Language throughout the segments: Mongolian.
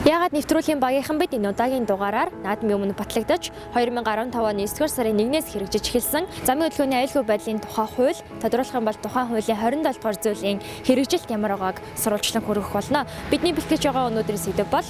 Яагаад нэвтрүүлгийн багийнхан бид энэ удаагийн дугаараар наадмын өмнө батлагдаж 2015 оны 9-р сарын 1-ээс хэрэгжиж эхэлсэн замын хөдөлгөөний аюулгүй байдлын тухай хууль тодорхойлох юм бол тухайн хуулийн 27 дугаар зүйлийн хэрэгжилт ямар байгааг сурвалжлан хүргэх болно. Бидний бэлтгэж байгаа өнөөдрийн сэдэв бол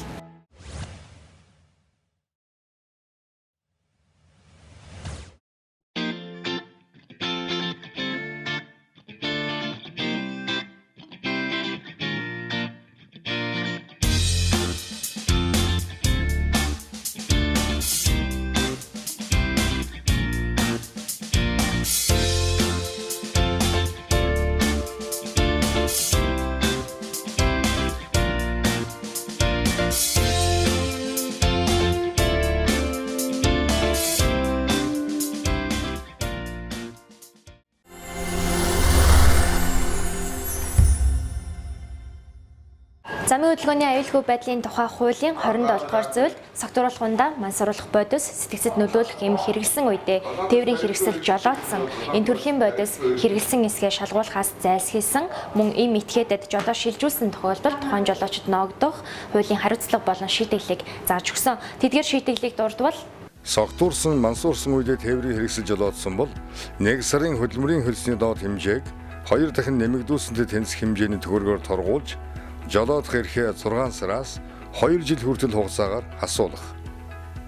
замын хөдөлгөөний аюулгүй байдлын тухай хуулийн 27 дугаар зүйл согтууруулахундаа мансууруулах бодис сэтгцэд нөлөөлөх юм хэрэгэлсэн үедээ тээврийн хэрэгсэл жолоодсон энэ төрлийн бодис хэрэгэлсэн эсгээ шалгуулахаас зайлсхийсэн мөн им этгээдэд жолоо шилжүүлсэн тохиолдолд тухайн жолоочд ногдох хуулийн хариуцлага болон шийтгэлийг зааж өгсөн. Тэдгээр шийтгэлийг дурдвал согтуурсан мансуурсан үедээ тээврийн хэрэгсэл жолоодсон бол 1 сарын хөдөлмөрийн хөлсний доод хэмжээг 2 дахин нэмэгдүүлсэнтэй тэнцэх хэмжээний төгрөгөөр торгуулж жолоодох эрхээ 6 сараас 2 жил хүртэл хугацаагаар асуулах.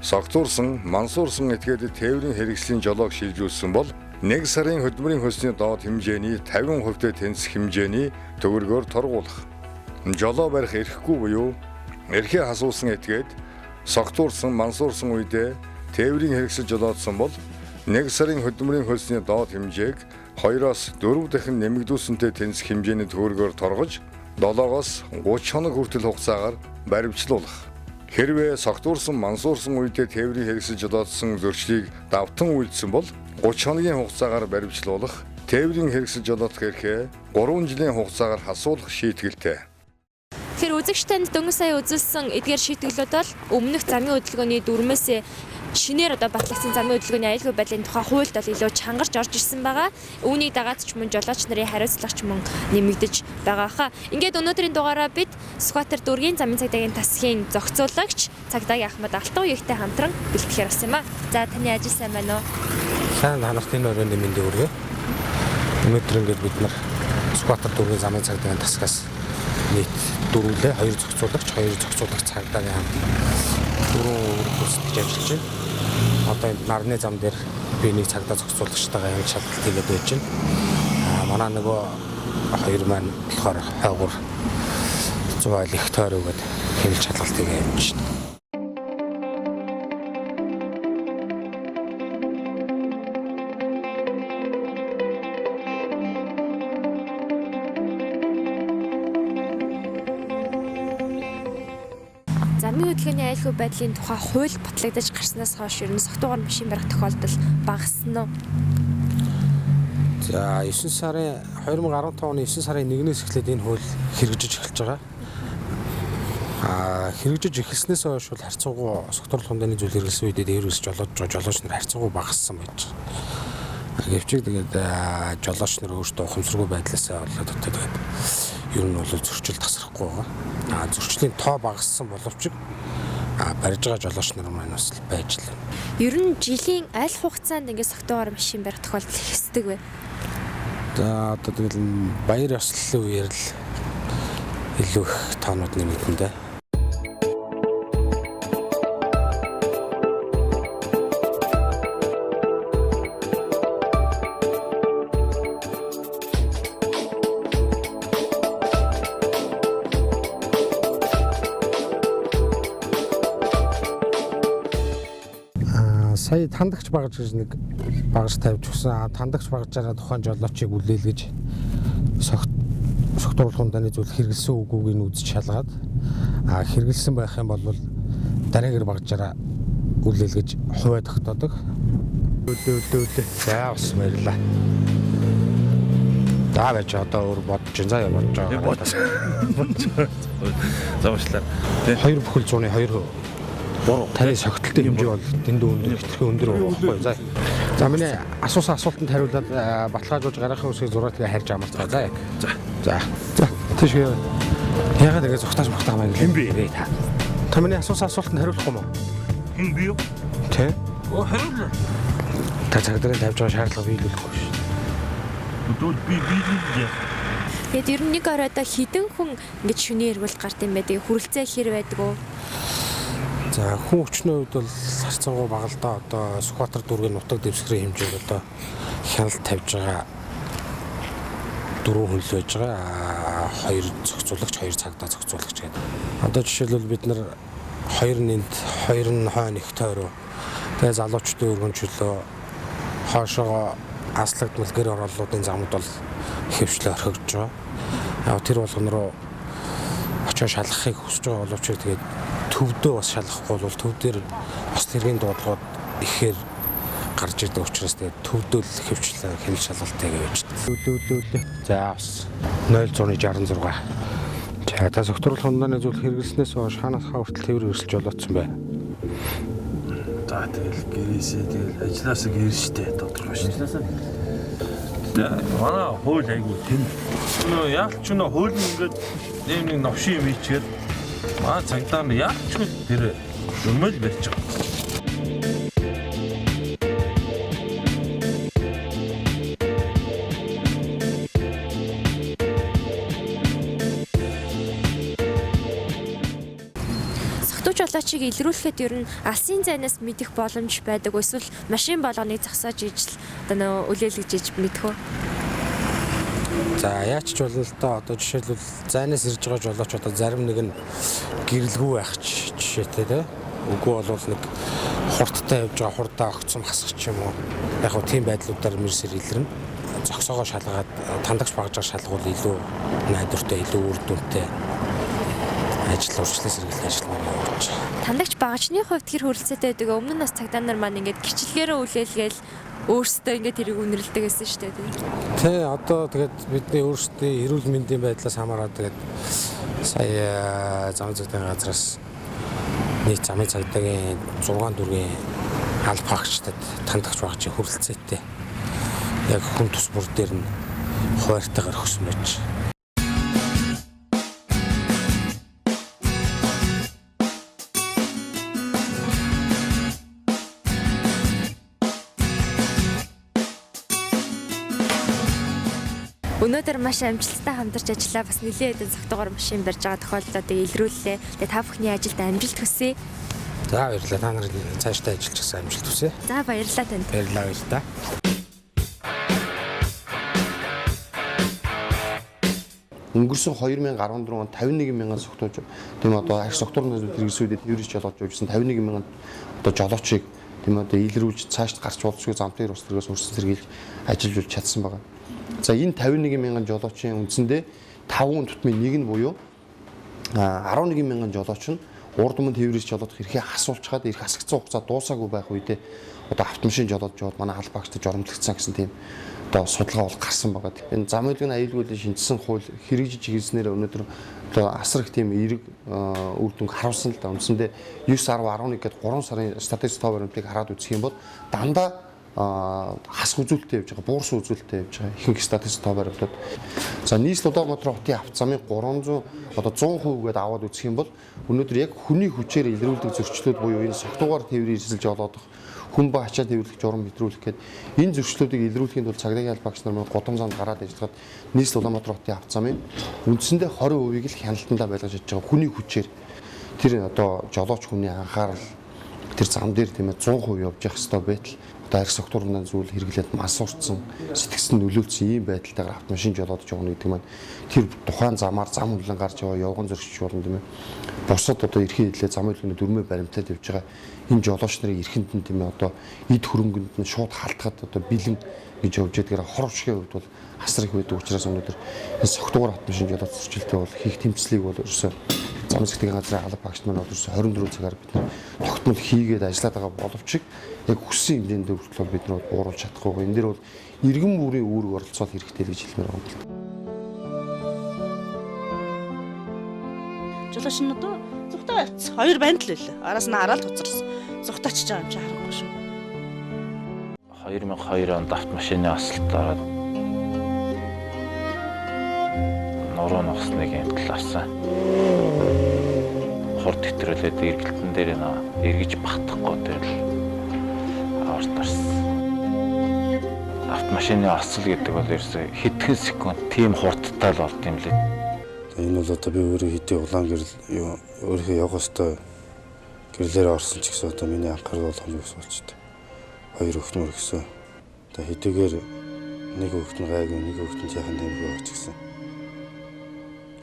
Согтуурсан, мансуурсан этгээдэд тээврийн хэрэгслийн жолоог шилжүүлсэн бол 1 сарын хөдөлмөрийн хөлсний доод хэмжээний 50%-тэй тэнцэх хэмжээний төгрөгөөр торгуулах. Жолоо барих эрхгүй буюу эрхээ асуусан этгээд согтуурсан, мансуурсан үедээ тээврийн хэрэгсэл жолоодсон бол 1 сарын хөдөлмөрийн хөлсний доод хэмжээг 2-оос 4 дахин нэмэгдүүлсэнтэй тэнцэх хэмжээний төгрөгөөр торгож 7-оос 30 хоног хүртэл хугацаагаар баримтлуулах. Хэрвээ согтуурсан, мансуурсан үедээ тээврийн хэрэгсэл жолоодсон зөрчлийг давтан үйлдсэн бол 30 хоногийн хугацаагаар баримтлуулах, тээврийн хэрэгсэл жолоодох эрхээ 3 жилийн хугацаагаар хасуулах шийтгэлтэй. Тэгэхээр үзэгчтэнд дөнгөж сая үзүүлсэн эдгээр шийтгэлүүд бол өмнөх замын хөдөлгөөний дүрмээс шинээр батлагдсан замын хөдөлгөөний аюулгүй байдлын тухай хуульд бол илүү чангарч орж ирсэн байгаа. Үүнийг дагаад ч мөн жолооч нарын хариуцлагч мөн нэмэгдэж байгаа хаа. Ингээд өнөөдрийн дугаараа бид Сүхбаатар дүүргийн замын цагдаагийн тасгийн зохицуулагч цагдаагийн Ахмад Алтан уягтай хамтран бэлтгэхээр болсон юм аа. За таны ажил сайн байна уу? Сайн танарт энэ өрөөний мэндийг хүргэе. Өнөөдөр ингээд бид нар Сүхбаатар дүүргийн замын цагдаагийн тасгаас нийт дөрвөлээ 2 зохицуулагч цагдаагийн хамт 4 үргэлжлэж ажиллаж байна. Одоо энэ нарны зам дээр би нэг цагдаа зохицуулагчтайгаа яг шалгалт хийгээд байж байна. Манай нөгөө хоёр маань болохоор хойгуур 100 их тойр өгөөд хэлж шалгалт хийгээд явж байна. Замын хөдөлгөөний аюулгүй байдлын тухай хууль батлагдаж гарснаас хойш ер нь согтуугаар машин барих тохиолдол багассан уу? За 2015 оны 9 сарын 1-ээс эхлээд энэ хууль хэрэгжиж эхэлж байгаа. Хэрэгжиж эхэлснээс хойш бол харьцангуй согтууруулах хунданы зүйл хэрэгэлсэн үедээ дээрээс жолооч нар харьцангуй багассан байж байгаа. Гэвч тэгээд жолооч нар өөрсдөө ухамсаргүй байдлаасаа болоод тэгээд ер нь бол зөрчил тасрахгүй байгаа. Зөрчлийн тоо багассан боловч барьж байгаа жолооч нар маань бас байж л байна. Ер нь жилийн аль хугацаанд ингээд согтуугаар машин барих тохиолдол ихсдэг вэ? За одоо тэгэл баяр ёслолын үеэр л илүү их тоонууд нэмэгдэн дээ. Сая тандагч багаж гэж нэг багаж тавьж өгсөн. Тандагч багажаараа тухайн жолоочийг үлээлгэж согтууруулах хунданы зүйл хэрэгэлсэн үгүйг нь үзэж шалгаад хэрэгэлсэн байх юм бол дараагаар багажаараа үлээлгэж хувиа тогтоодог. Үлээ. За бас баярлаа. За байж одоо өөр бодож заа явж байгаа. За уучлаарай. 2 бүхэл 100-2 таны согтолтой хэмжээ бол дэндүү өндөр, хэтэрхий өндөр байхгүй. За миний асуусан асуултанд хариулаад баталгаажуулж гаргахын үсгийг зураатлаа харьж амарцгаа. За яг. За. Тийш яагаад ингэ зогтааж багтаа маань юм бэ та. Та миний асуултанд хариулахгүй мó? Хэн би юу? Тэ? Хариулна. Та цаг дээр тавьж байгаа шаардлага биелүүлэхгүй шүү. Өдөө би биелүүлээ. Тэгээд ер нь нэг оройдоо хідэн хүн ингэж шүний эргүүл гарт юм байдаг. Хүрэлцээ хэр байдаг уу? За хүн хүчний хувьд бол харьцангуй бага л да. Одоо Сүхбаатар дүүргийн нутаг дэвсгэрийн хэмжээг одоо хяналт тавьж байгаа 4 хүн л байж байгаа. 2 зохицуулагч, 2 цагдаа зохицуулагч гэдэг. Одоо жишээлбэл бид нар 2 нэмт 2 нь хойно их тойроо. Тэгээ залуучдын өргөнчлөө хоошоо аслагдмал гэр ороллуудын замд бол хэвшлээ орхигдож байгаа. Яг тэр болгон руу очиж шалгахыг хүсэж байгаа боловч тэгээд төвдөө бас шалгахгүй бол төв дээр бас тэргийн дуудлагууд ихээр гарч ирдэг учраас тэгээд төвдөл хэвчлээ хэл шалгалтыг явуулж байна. За бас 0.66. За та согтруулах хундааны зүйл хэрэглэснээс хойш хаанаас хүртэл тээвэр өрсөлж болоодсон бай. За тэгэл гэрээсээ тэгэл ажилласаа гэрэн штэ тодорхой шүү. Манай хууль айгуу тэм. Нөө яг ч нөө хууль нь ингээд нэг новшин юм ичгээд маа цагдаа нь яг ч тэр өмөл барьж байгаа. Жолоочийг илрүүлэхэд ер нь алсын зайнаас мэдэх боломж байдаг. Эсвэл машин болгоныг зогсоож ижил одоо үлээлгэж иж мэдэх үү? За яач ч болно л доо. Одоо жишээлбэл зайнаас ирж байгаа жолооч одоо зарим нэг нь гэрэлгүй байх жишээтэй те. Үгүй бол нэг хурдтай явж байгаа хурдаа огцом хасах ч юм уу. Яг хөө тийм байдлуудаар мэрсэр илэрнэ. Зогсоогоо шалгаад тандагч багж байгаа шалгуул илүү найдвартай, илүү үр дүнтэй ажил урьдчилан сэргийлэх ажил явуулж байгаа. Тандагч багажны хувьд хэр хөрөлцөөтэй байдаг. Өмнө нь бас цагдаа нар маань ингээд гэрчлэгээрээ үлээлгээл өөрсдөө ингээд тэрийг үнэрлдэг гэсэн шүү дээ. Тэ одоо тэгээд бидний өөрсдийн эрүүл мэндийн байдлаас хамаарат тэгээд сая замын цагдаагийн газраас нийт замын цагдаагийн 6 дүргийн алба багчдад тандагч багчийн хөрөлцөөтэй яг хүн тус бүр дээр нь хуваарьтайгаар өгсөн байж. Өнөөдөр маш амжилттай хамтарч ажиллаа. Бас нэлээд хэдэн цогтойгоор машин барьж байгаа тохиолдлуудыг илрүүллээ. Тэгээд та бүхний ажилд амжилт хүсье. За баярлалаа. Та нар цаашдаа ажиллаж гэсэн амжилт хүсье. За баярлалаа танд. Баярлалаа баярлалаа. Өнгөрсөн 2014 онд 51 мянган согтууч тийм одоо арх согтуурнаас хэрэгсүүдэд ерөөж жолооч явуулсан 51 мянган одоо жолоочийг тийм одоо илрүүлж цаашд гарч болцгүй замтын ус төрөөс өрсөн сэргийлж ажиллаж чадсан байгаа. За энэ 51 мянган жолоочийн үндсэндээ 5 тутмын нэг нь буюу 11 мянган жолооч нь урд өмнө тээврээс жолоодох эрхээ асуулж хаад эрх асгцсан хугацаа дуусаагүй байх үедээ одоо автомашин жолоодж яваад манай аль багчтай жоромжлогдсон гэсэн тийм одоо судалгаа бол гарсан байгаа. Энэ зам үйлгийн аюулгүйлийн шинжилсэн хууль хэрэгжиж ирснээр өнөөдөр одоо асар их тийм эерэг үр дүнг харуулсан л да. Үндсэндээ 9-10-11 гээд 3 сарын статистик тоо баримтыг хараад үзэх юм бол дандаа хас үзүүлэлттэй явж байгаа, буурсан үзүүлэлттэй явж байгаа ихэнх статистик тоо баримтууд. За нийслэл Улаанбаатар хотын авто замын 300 одоо 100% гээд аваад үзэх юм бол өнөөдөр яг хүний хүчээр илрүүлдэг зөрчлүүд буюу энэ согтуугаар тээврийн эзэлж олоодох хүн ба ачаа тээвэрлэх журам мэдрүүлэх гээд энэ зөрчлүүдийг илрүүлэхийн тулд цагдаагийн аль багш нар гудам замд гараад ажиллахад нийслэл Улаанбаатар хотын авто замын үндсэндээ 20% л хяналтандаа байлгаж чадж байгаа хүний хүчээр тэр одоо жолооч хүний анхаарал тэр зам дээр тийм ээ 100% явж явах хэрэгтэй байтал арх согтуурны зүйл хэрэглээд мас урцсан сэтгцэн нөлөөлсөн ийм байдалтайгаар автомашин жолоодож явна гэдэг маань тэр тухайн замаар зам хүлэн гарч яваа явган зөрчиж болно тийм ээ. Бусад одоо эрхийн хэлээ зам үйлгийн дөрмөө баримтаад явж байгаа энэ жолооч нарын эрхэнд нь тийм ээ одоо эд хөрөнгөнд нь шууд халтгаад одоо бэлэн гэж явж байдгаар хор уршгийн хувьд бол асар их байдаг учраас өнөөдөр энэ согтуугаар автомашин жолооч зөрчилтэй бол хийх тэмцлийг бол ерөөсөө зам цэгтгийн газрын алба багш нар бол 24 цагаар бид тогтмол хийгээд ажиллаад байгаа боловч яг хүссэн хэмжээнд хүртэл бид нар бууруулж чадахгүй. Энэ дэр бол иргэн бүрийн үүрэг оролцоод хэрэгтэй л гэж хэлмээр байна. Жолооч нь одоо зүгтээ авц 2 банд л байлаа. Араас нь хараад туцарсан. Зүгтээч байгаа юм чи харахгүй шүү. 2002 онд автомашины асалт ороод нуруу нугсныг амтал авсан. давхар тэтрүүлээд эргэлтэн дээр нөө эргэж батхгүй тэгэл авардарсан. Автомашины осол гэдэг бол ерөөсөй хэдхэн секунд тийм хурдтай л болд юм лээ. Энэ бол одоо би өөрөө хэдий улаан гэрэл өөрийнхөө явах хөстэй гэрлээр орсон ч гэсэн одоо миний анхаарал бол хамгийн их болчтой. 2 өхнөр гэсэн. Одоо хэдийгээр нэг өхтөн гайгүй нэг өхтөн яхан тэмгүй орч гисэн.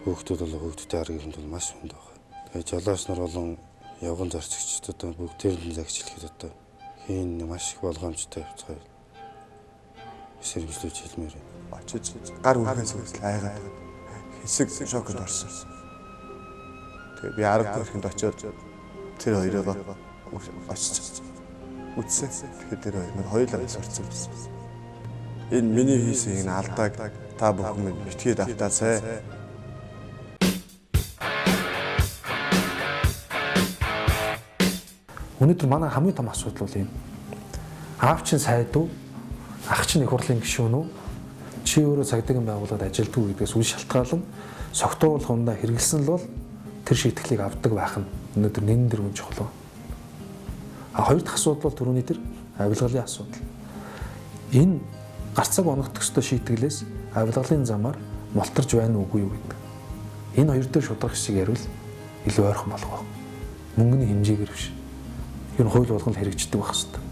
Хүүхдүүд бол хүүхдүүдийн арга хэмжээнд бол маш хүнд байна. Тэгээ жолооч нар болон явган зарчигчдад одоо бүгдээр нь загчлахад одоо хийн маш их болгоомжтой явцгаая. Сэрэмжлүүлж хэлмээр байна. Очиж гар үргээс үсэл айгаад хэсэг шокнд орсон. Тэгээ би арга төрхөнд очиод тэр хоёроо очиж үтсэн. Тэгэхээр тэр хоёр хоёулаа сурцсан байсан. Энэ миний хийсэн энэ алдааг та бүхэн минь битгий давтаасай. Өнөөдөр манай хамгийн том асуудал бол энэ. Аав чинь сайд уу? Ах чинь их хурлын гишүүн үү? Чи өөрөө цагдаагийн байгууллагад ажилтгүй гэдгээс үл шалтгаалan согтууруулах ундаа хэрэгэлсэн л бол тэр шийтгэлийг авдаг байх нь өнөөдөр нэн дээр үн чухал. Хоёр дахь асуудал бол түрүүний тэр авилгалын асуудал. Энэ гарцаг оногдох ёстой шийтгэлээс авилгалын замаар мултарж байна уугүй юу гэдэг. Энэ хоёр дээр шударга шиг ярил илүү ойрхон болох байх. Мөнгөний хэмжээгээр биш. Энэ хууль болгонд хэрэгждэг байх хэвээр.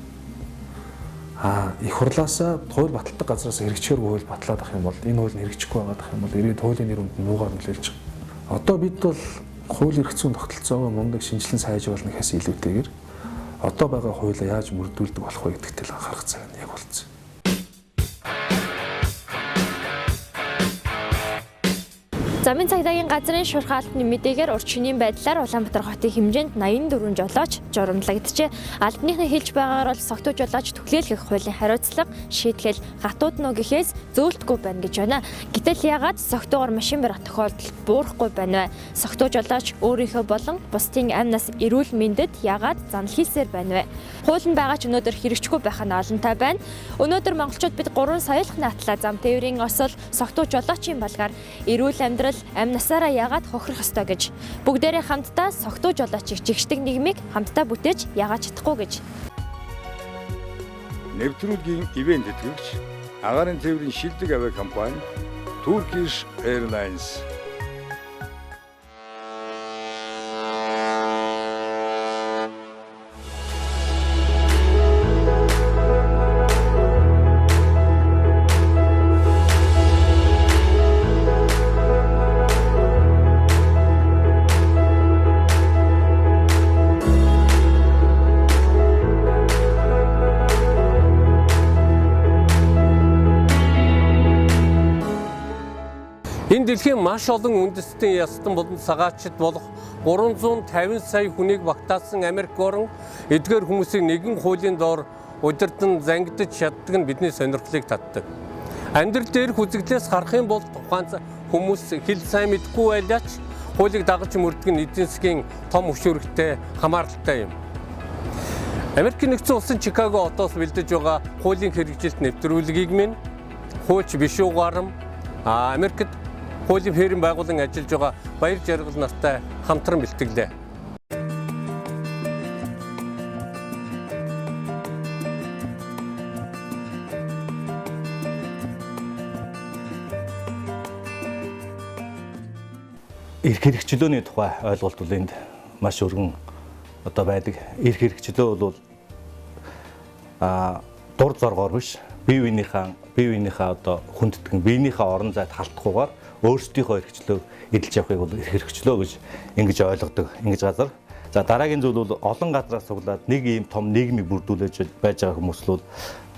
Их хурлаасаа хууль баталдаг газраас хэрэгжихээр хууль батлаад ах юм бол энэ хууль нь хэрэгжихгүй байгаад ах юм бол ирээд хуулийн нэр үнд нуугаар нөлөөлж байгаа. Одоо бид бол хууль эрх зүйн тогтолцоогоо мундаг шинжилэн сайжруулах гэхээс илүүтэйгээр одоо байгаа хуулиа яаж мөрдүүлдэг болох вэ гэдэгт л анхаарах цаг нь яг болсон. Замын цагдаагийн газрын шурхаалтны мэдээгээр урд шөнийн байдлаар Улаанбаатар хотын хэмжээнд 84 жолооч журамлагджээ. Албаныхны хэлж байгаагаар бол согтуу жолооч түлхээлгэх хуулийн хариуцлага шийтгэл гатуудно гэхээс зөөлтгүй байна гэж байна. Гэтэл ягаад согтуугаар машин барих тохиолдолд буурахгүй байна вэ? Согтуу жолооч өөрийнхөө болон бусдын амнаас эрүүл мэндэд ягаад занал хийсээр байна вэ? Хууль нь байгаа ч өнөөдөр хэрэгжихгүй байх нь олонтой байна. Өнөөдөр монголчууд бид 3 соёлхны атлаа зам тээврийн осол согтуу жолоочийн балгаар эрүүл амьдрал амнасаараа яагаад хохирох ёстой гэж бүгдээрээ хамтдаа согтуу жолоочийг жигшдэг нийгмийг хамтдаа бүтээж яагаад чадахгүй гэж Нэвтрүүлгийн ивент тэтгэгч агаарын тээврийн шилдэг авиа компани Turkish Airlines. Энэ дэлхийн маш олон үндэстэн ястан болон цагаачид болох 350 сая хүнийг багтаасан Америк орн эдгээр хүмүүсийн нэгэн хуулийн доор удирдан зангидж чаддаг нь бидний сонирхлыг татдаг. Амьдрал дээрх үзэгдлээс харах юм бол тухайн хүмүүс хэл сайн мэдгүй байлаач хуулийг дагаж мөрдөг нь эдийн засгийн том өшөөрөгтэй хамааралтай юм. Америкийн нэгдсэн улсын Чикаго хотоос бэлдэж байгаа хуулийн хэрэгжилт нэвтрүүлгийг минь хууч биш уу гарам Америкт хуулийн ферм байгуулан ажиллаж байгаа баяр жаргал нартай хамтран бэлтгэлээ. Эрх хэрэгчлөөний тухай ойлголт бол энд маш өргөн одоо байдаг. Эрх хэрэгчлөө бол дур зоргоор биш бие биенийхээ одоо хүндтгэн биенийхээ орон зайд халтахгүйгээр өөрсдийнхөө эрхчлөөг эдэлж явахыг бол эрх хэрэгчлөө гэж ингэж ойлгодог ингэж газар. За дараагийн зүйл бол олон газраас суглаад нэг ийм том нийгмийг бүрдүүлж байж байгаа хүмүүс бол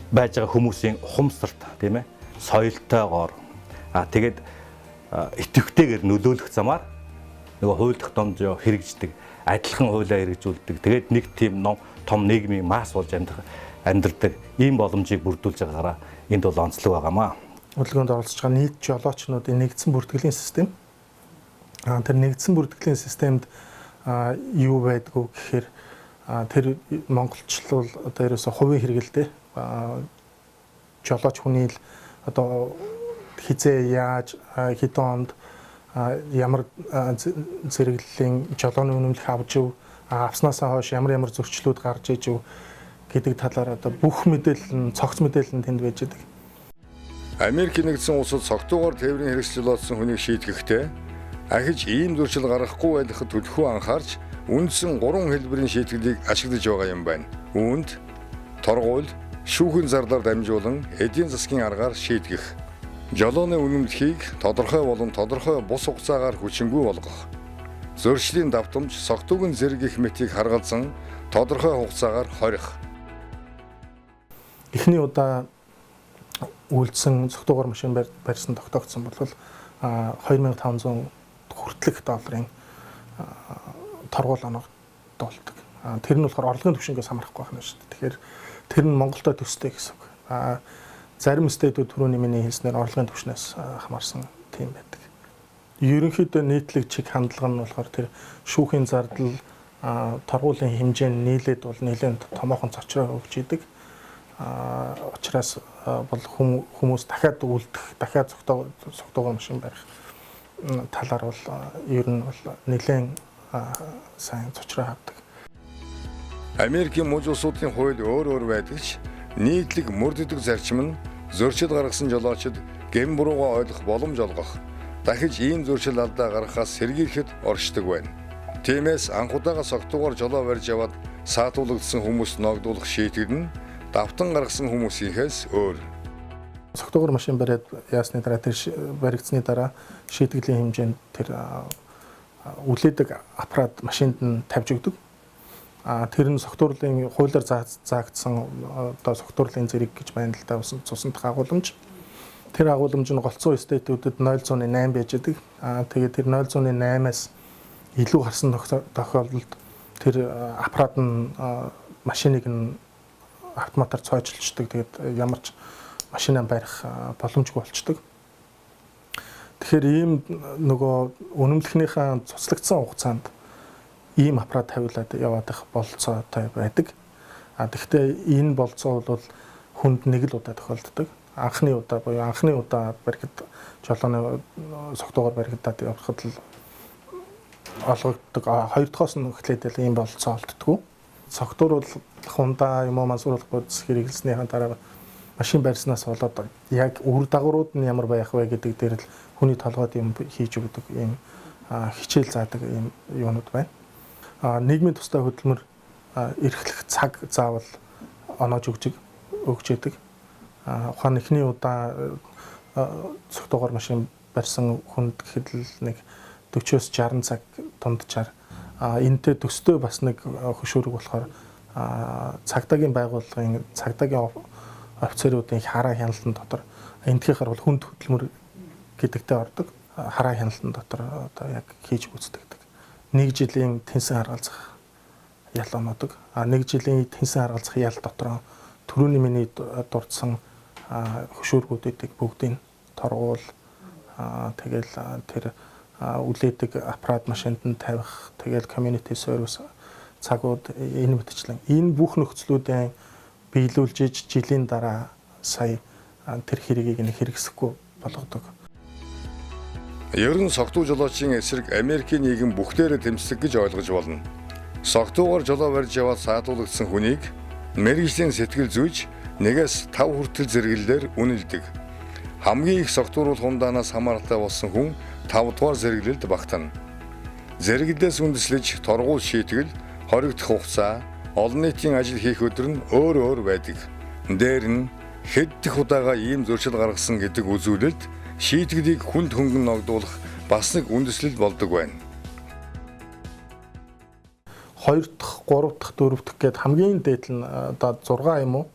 байж байгаа хүмүүсийн ухамсарт тийм ээ соёлтойгоор тэгээд идэвхтэйгээр нөлөөлөх замаар нөгөө хууль тогтоомжоо хэрэгждэг, адилхан хуулиа хэрэгжүүлдэг. Тэгээд нэг тийм том нийгмийн масс болж амьдардаг ийм боломжийг бүрдүүлж байгаагаараа энд бол онцлог байгаамаа. Хөдөлгөөнд оролцож байгаа нийт жолоочнуудын нэгдсэн бүртгэлийн систем. Тэр нэгдсэн бүртгэлийн системд юу байдгүй гэхээр тэр монголчлол одоо ерөөсө хувийн хэрэгэлдээ жолооч хүний л одоо хизээ яаж хэдэн онд ямар зэрэглэлийн жолооны үнэмлэх авж ив, авснаасаа хойш ямар зөрчлүүд гарч иж ив гэдэг талаар одоо бүх мэдээлэл нь цогц мэдээлэл нь тэнд байж байгаа. Америкийн нэгдсэн улсад цогтуугаар тээврийн хэрэгсэл жолоодсон хүнийг шийтгэхдээ ахиж ийм зөрчил гаргахгүй байхад төлөвлөгөө анхаарч үндсэн 3 хэлбэрийн шийтгэлийг ашиглаж байгаа юм байна. Үүнд торгуул, шүүхийн зардаар дамжуулан эдийн засгийн аргаар шийтгэх, жолооны үнэмлэхийг тодорхой болон тодорхой бус хугацаагаар хүчингүй болгох, зөрчлийн давтамж, согтуугийн зэрэг гэх мэтийг харгалзан тодорхой хугацаагаар хорих. Эхний удаа үйлдсэн цогтуугаар машин барьсан тогтоогдсон бол 2500 хүртэлх долларын торгуул оногдуулдаг. Тэр нь болохоор орлогын түвшингээс хамаарахгүй байна шүү дээ. Тэгэхээр тэр нь Монголдо төстэй гэсэн үг. Зарим стейдүүд түрүүний миний хэлснээр орлогын түвшнээс хамаарсан тийм байдаг. Ерөнхийдөө нийтлэг чиг хандлага нь болохоор тэр шүүхийн зардал, торгуулийн хэмжээ нь нийлээд бол нэлээд томоохон цочроо өгч идэг. Учраас бол хүмүүс дахиад үлдэх, дахиад цогтуугаар машин барих талаар бол ер нь бол нэлээд сайн цочроо авдаг. Америкийн мужи улсуудын хууль өөр байдаг ч нийтлэг мөрдөдөг зарчим нь зөрчил гаргасан жолоочид гэм буруугаа ойлгох боломж олгох, дахиж ийм зөрчил алдаа гаргахаас сэргийлэхэд оршдог байна. Тиймээс анх удаага цогтуугаар жолоо барьж яваад саатуулагдсан хүмүүст ногдуулах шийтгэл нь давтан гаргасан хүмүүсийнхээс өөр. Цогтуугаар машин бариад яасны дараа тэр баригдсны дараа шийтгэлийн хэмжээнд тэр үлээдэг аппарат машинд нь тавьж өгдөг. Тэр нь цогтуурлын хуулиар заагдсан одоо цогтуурлын зэрэг гэж байна л да цуснд агуулмж. Тэр агуулмж нь голцоо стейтүүдэд 0.8 байж байгаа. Тэгээд тэр 0.8-аас илүү гарсан тохиолдолд тэр аппарат нь машиныг нь автоматар цойжилчдаг. Тэгээд ямар ч машинаа барих боломжгүй болчдөг. Тэгэхээр ийм нөгөө үнэмлэхнийхээ цуцлагдсан хугацаанд ийм аппарат тавиулаад яваад их болцоотой байдаг. Тэгэхдээ энэ болцоо бол хүнд нэг л удаа тохиолддог. Анхны удаа баригд жолооны цогтуугаар баригдаад явахад л олгогддог. Хоёр дахоос нь эхлээд ийм болцоо олддоггүй. Цогтуур бол хундаа юм уу мансууруулах бодис хэрэглэснийхаа дараа машин барьснаас болоод яг үр дагаврууд нь ямар байх вэ гэдэг дээр л хүний толгойд юм хийж өгдөг ийм хичээл заадаг ийм юмнууд байна. Нийгмийн тустай хөдөлмөр эрхлэх цаг заавал оноож өгч идэг. Ухаан эхний удаа цогтуугаар машин барьсан хүнд гэхэд л нэг 40-60 цаг дунджаар энэтэй төстэй бас нэг хөшөөрөг болохоор цагдаагийн байгууллагын цагдаагийн офицеруудын хараа хяналтан дотор эндхийхэр бол хүнд хөдөлмөр гэдэгтэй ордог. Хараа хяналтан дотор одоо яг хийж гүйцэтгэдэг. 1 жилийн тэнсэн харгалзах ял оноодог. 1 жилийн тэнсэн харгалзах ял дотор түрүүний миний дурдсан хөшөөргүүдийг бүгдийг торгуул тэгэл тэр үлээдэг аппарат машинд нь тавих, тэгэл community service цагууд энэ мэтчлэн энэ бүх нөхцлүүдийн биелүүлж жилийн дараа сая тэр хэргийг нь хэрэгсэхгүй болгодог. Ер нь согтуу жолоочийн эсрэг Америкийн нийгэм бүгдээрээ тэмцдэг гэж ойлгож болно. Согтуугаар жолоо барьж яваад саатуулагдсан хүнийг мэргэжлийн сэтгэл зүйч 1-5 хүртэл зэрэглэлээр үнэлдэг. Хамгийн их согтууруулах хундаанаас хамааралтай болсон хүн 5 дугаар зэрэглэлд багтана. Зэрэглэлээс үндэслэж торгуул шийтгэл, хоригдох хугацаа, олон нийтийн ажил хийх өдөр нь өөр байдаг. Дээр нь хэд дэх удаага ийм зөрчил гаргасан гэдэг үзүүлэлт шийтгэлийг хүнд хөнгөн ногдуулах бас нэг үндэслэл болдог байна. 2 дахь, 3 дахь, 4 дахь гээд хамгийн дээд нь одоо 6 юм уу?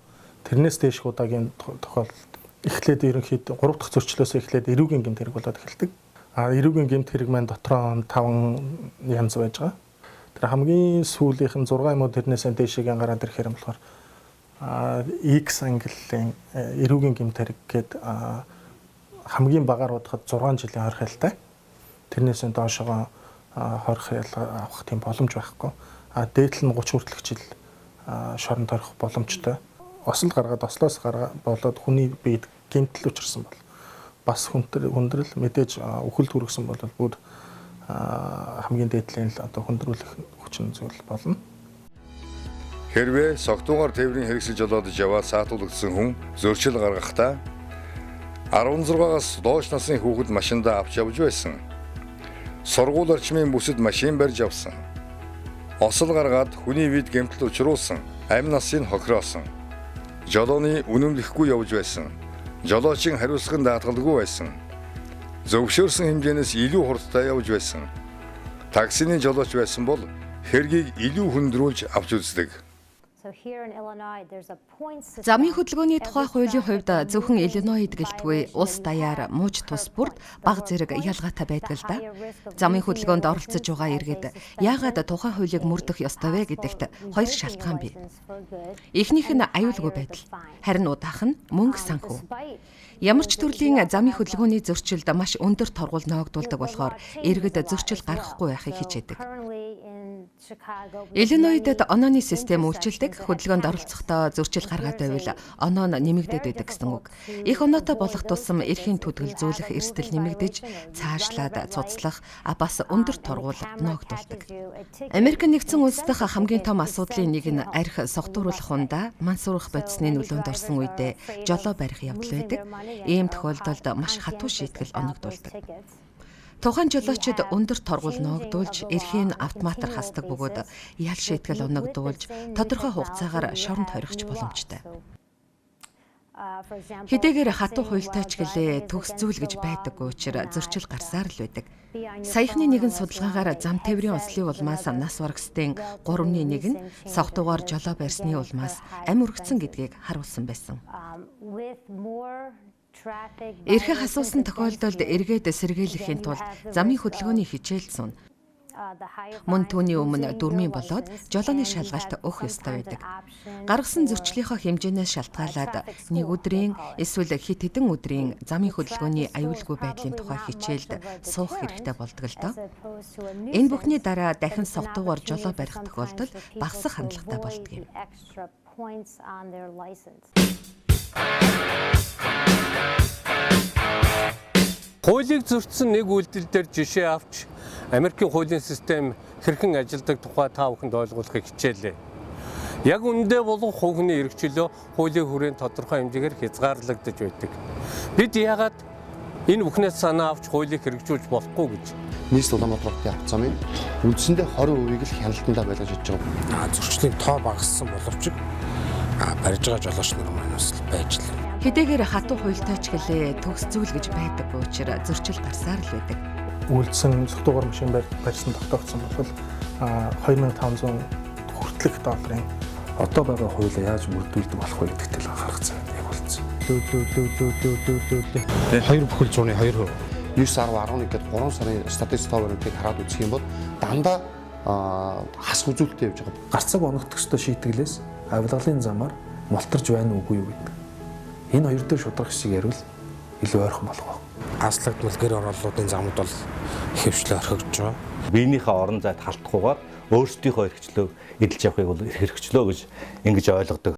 Тэрнээс дээш удаагийн тохиолдолд эхлээд ерөнхийдөө 3 дахь зөрчлөөс эхлээд эрүүгийн гэмт хэрэг болоод эхэлдэг. Эрүүгийн гэмт хэрэг маань дотроо 5 янз байж байгаа. Тэр хамгийн сүүлийнх нь 6 юм уу тэрнээс дээшээгийн гараад ирэхээр юм болохоор X ангиллын эрүүгийн гэмт хэрэг гээд хамгийн багаар бодоход 6 жилийн хорих ялтай. Тэрнээс доошогоо хорих ялгаа авах тийм боломж байхгүй. Дээдл нь 30 хүртэлх жил шоронд орох боломжтой. Осол гаргаад ослоос болоод хүний биед гэмтэл учирсан бол бас хүндрэл мэдээж үхэлд хүргэсэн бол бүр хамгийн дээдлийн л одоо хүндрүүлэх хүчин зүйл болно. Хэрвээ согтуугаар тээврийн хэрэгсэл жолоодож яваад саатуулагдсан хүн зөрчил гаргахдаа 16-аас доош насны хүүхэд машиндаа авч явж байсан. Сургууль орчмын бүсэд машин барьж авсан. Осол гаргаад хүний вид гэмтэл учруулсан. Амь насыг хохироосон. Жолооны үнэмлэхгүй явж байсан. Жолоочийн хариуцлагын даатгалгүй байсан. Зөвшөөрсөн хэмжээнээс илүү хурдтай явж байсан. Таксины жолооч байсан бол хэргийг илүү хөндрүүлж авч үздэг. Замын хөдөлгөөний тухай хуулийн хувьд зөвхөн Иллинойд гэлтгүй улс даяар мууч тус бүрд бага зэрэг ялгаатай байдаг л да. Замын хөдөлгөөнд оролцож байгаа иргэд яагаад тухай хуулийг мөрдөх ёстой вэ гэдэгт хоёр шалтгаан бий. Эхнийх нь аюулгүй байдал, харин удаах нь мөнгө санхүү. Ямар ч төрлийн замын хөдөлгөөний зөрчилд маш өндөр торгуул ноогдуулдаг болохоор иргэд зөрчил гаргахгүй байхыг хичээдэг. Иллинойдд онооны систем үйлчилдэг. Хөдөлгөөнд оролцохдоо зөрчил гаргаад байвал оноо нь нэмэгдээд байдаг гэсэн үг. Их оноотой болох тусам эрхийн түтгэлзүүлэх эрсдэл нэмэгдэж, цаашлаад цуцлах, бас өндөр торгуул ноогдуулдаг. Америк нэгдсэн улс дахь хамгийн том асуудлын нэг нь арх согтууруулах ундаа мансуурах бодисны нөлөөнд орсон үедээ жолоо барих явдал байдаг. Ийм тохиолдолд маш хатуу шийтгэл оногдуулдаг. Тухайн жолоочид өндөр торгуул ноогдуулж, эрхийн автоматар хасдаг бөгөөд ял шийтгэл оногдуулж, тодорхой хугацаагаар шоронд хоригч боломжтой. Хэдийгээр хатуу хуультай ч гэлээ төгс зүйл гэж байдаггүй учраас зөрчил гарсаар л байдаг. Саяхны нэгэн судалгаагаар зам тээврийн ослын улмаас нас барагсдын 3/1 нь согтуугаар жолоо барьсны улмаас амь өргөцсөн гэдгийг харуулсан байсан. Эрхээ хасуулсан тохиолдолд эргээд сэргийлэхийн тулд замын хөдөлгөөний хичээл зун мөн түүний өмнө дөрмийн болоод жолооны шалгалт өгөх ёстой байдаг. Гаргасан зөрчлийнхөө хэмжээнээс шалтгаалаад нэг өдрийн эсвэл хэд хэдэн өдрийн замын хөдөлгөөний аюулгүй байдлын тухай хичээлд суух хэрэгтэй болдог л доо. Энэ бүхний дараа дахин согтуугаар жолоо барих тохиолдол багасах хандлагатай болдог юм. Хуулийг зөрчсөн нэг үйлдэл дээр жишээ авч Америкийн хуулийн систем хэрхэн ажилладаг тухай та бүхэнд ойлгуулахыг хичээлээ. Яг үндэ болох хувийн эрхчлөө хуулийн хүрээнд тодорхой хэмжээгээр хязгаарлагдаж байдаг. Бид яагаад энэ бүхнээс санаа авч хуулийг хэрэгжүүлж болохгүй гэж нийслэл Улаанбаатарын авто замын үндсэндээ 20%-ийг л хяналтандаа байлгаж хийж байгаа. Зөрчлийн тоо багассан боловч барьж байгаа жолооч нар маань бас байж л. Хэдийгээр хатуу хуультай ч гэлээ төгс зүйл гэж байдаггүй учраас зөрчил гарсаар л байдаг. Үйлдсэн согтуугаар машин барьсан тогтоогдсон бол 2500 хүртэлх долларын одоо байгаа хуулийг яаж мөрдүүлдэг болох вэ гэдэгт л анхаарах цаг яг болсон. Хоёр бүхэл зууны 2%. 9.11 гээд 3 сарын статистик товаруудыг хараад үзэх юм бол дандаа хас үзүүлэлттэй явж байгаа. Гарцаг оногдох ёстой шийтгэлээс авилгалын замаар мултарж байна уугүй юу гэдэг. Энэ хоёр дээр шудрах шиг ярил илүү ойрхон болох байна. Аслагдмал гэр ороллуудын замууд бол хэвшлээ орхигдож байгаа. Биенийхээ орон зайд халтахгүйгээр өөрсдийнхөө эрхчлөөг эдэлж явахыг бол эрх хэрэгчлөө гэж ингэж ойлгодог.